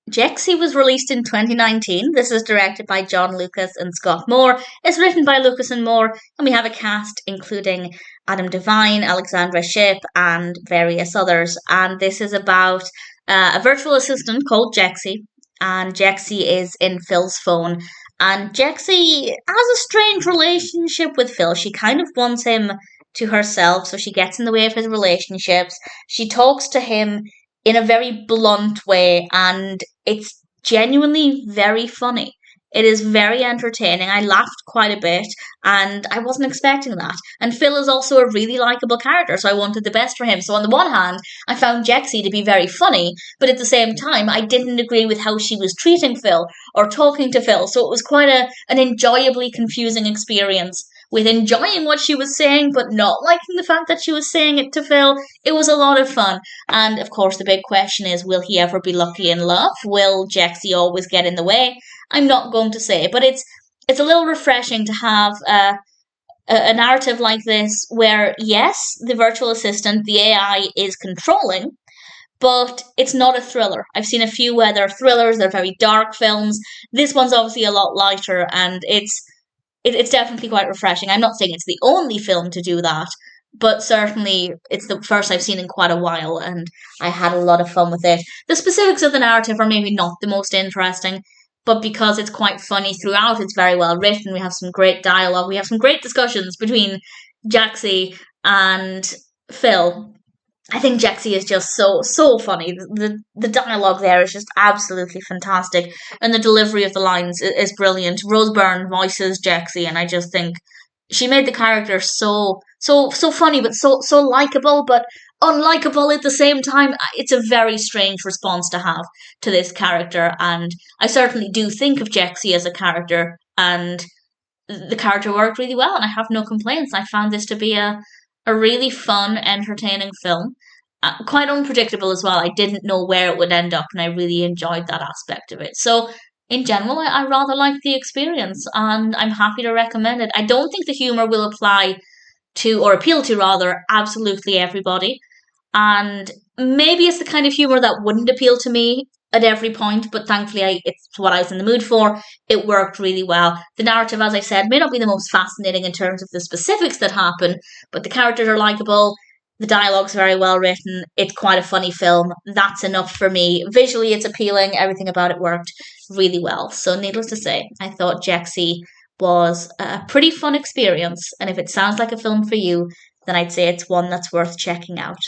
Jexi was released in 2019. This is directed by John Lucas and Scott Moore. It's written by Lucas and Moore, and we have a cast including Adam DeVine, Alexandra Shipp, and various others. And this is about a virtual assistant called Jexi, and Jexi is in Phil's phone. And Jexi has a strange relationship with Phil. She kind of wants him to herself, so she gets in the way of his relationships. She talks to him in a very blunt way, and it's genuinely very funny. It is very entertaining. I laughed quite a bit, and I wasn't expecting that. And Phil is also a really likable character, so I wanted the best for him. So on the one hand, I found Jexi to be very funny, but at the same time, I didn't agree with how she was treating Phil or talking to Phil. So it was quite an enjoyably confusing experience, with enjoying what she was saying, but not liking the fact that she was saying it to Phil. It was a lot of fun. And of course, the big question is, will he ever be lucky in love? Will Jexi always get in the way? I'm not going to say, but it's a little refreshing to have a narrative like this where, yes, the virtual assistant, the AI, is controlling, but it's not a thriller. I've seen a few where they're thrillers, they're very dark films. This one's obviously a lot lighter, and it's definitely quite refreshing. I'm not saying it's the only film to do that, but certainly it's the first I've seen in quite a while, and I had a lot of fun with it. The specifics of the narrative are maybe not the most interesting, but because it's quite funny throughout, it's very well written. We have some great dialogue. We have some great discussions between Jexi and Phil. I think Jexi is just so funny. The dialogue there is just absolutely fantastic, and the delivery of the lines is brilliant. Rose Byrne voices Jexi, and I just think she made the character so funny, but so likable, but unlikable at the same time. It's a very strange response to have to this character, and I certainly do think of Jexi as a character, and the character worked really well, and I have no complaints. I found this to be a really fun, entertaining film. Quite unpredictable as well. I didn't know where it would end up, and I really enjoyed that aspect of it. So, in general, I rather liked the experience, and I'm happy to recommend it. I don't think the humour will apply to, or appeal to rather, absolutely everybody. And maybe it's the kind of humour that wouldn't appeal to me at every point, but thankfully it's what I was in the mood for. It worked really well. The narrative, as I said, may not be the most fascinating in terms of the specifics that happen, but the characters are likeable. The dialogue's very well written. It's quite a funny film. That's enough for me. Visually, it's appealing. Everything about it worked really well. So, needless to say, I thought Jexi was a pretty fun experience. And if it sounds like a film for you, then I'd say it's one that's worth checking out.